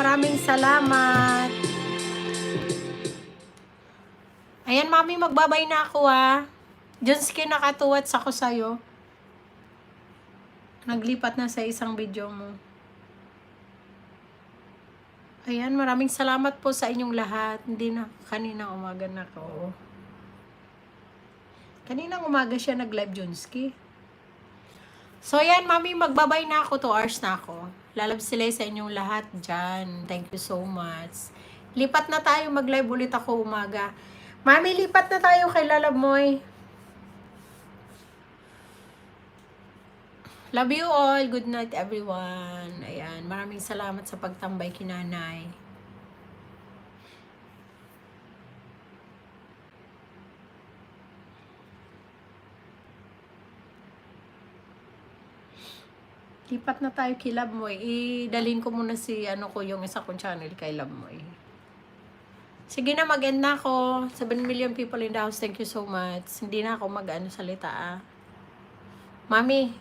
maraming salamat. Ayan, mami, magbabay na ako Jonski, nakatuwats ako sa'yo. Naglipat na sa isang video mo. Ayan, maraming salamat po sa inyong lahat. Hindi na, kanina umaga na ako. Kaninang umaga siya nag-live, Jonski. So, ayan, mami, magbabay na ako. 2 hours na ako. Lalab sila sa inyong lahat dyan. Thank you so much. Lipat na tayo, mag-live ulit ako umaga. Mami, lipat na tayo kay Lalab Moy. Love you all. Good night, everyone. Ayan, maraming salamat sa pagtambay kinanay. Lipat na tayo kay Love Moy. Idalhin ko muna si yung isa kong channel kay Love Moy. Sige na, mag-end na ako. 7 million people in the house. Thank you so much. Hindi na ako salita Mami,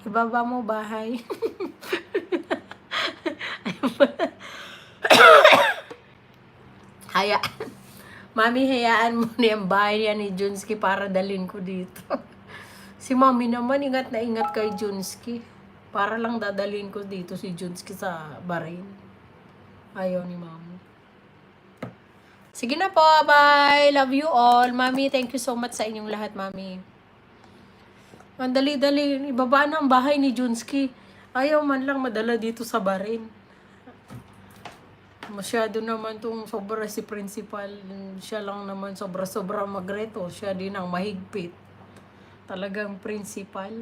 ibaba mo bahay. Mami, hayaan mo na yung bahay ni Jonski para dalhin ko dito. Si Mami naman, ingat na ingat kay Jonski. Para lang dadalhin ko dito si Jonski sa Bahrain. Ayaw ni Mami. Sige na po, bye. Love you all. Mami, thank you so much sa inyong lahat, Mami. Ang dali-dali, ibaba na ang bahay ni Jonski. Ayaw man lang madala dito sa Bahrain. Masyado naman tong sobra si principal. Siya lang naman sobra-sobra magreto. Siya din ang mahigpit. Talagang principal.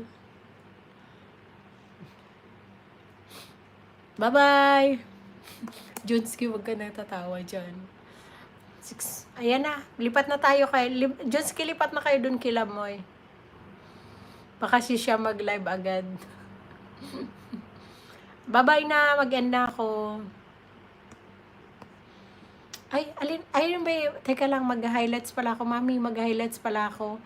Bye-bye! Jonski, wag ka natatawa dyan. 6. Ayan na. Lipat na tayo kay... Jonski, lipat na kayo dun kay Lamoy. Baka siya mag-live agad. Bye-bye na. Mag-end na ako. Ay, alin ba? Teka lang, mag-highlights pala ako. Mami, mag-highlights pala ako.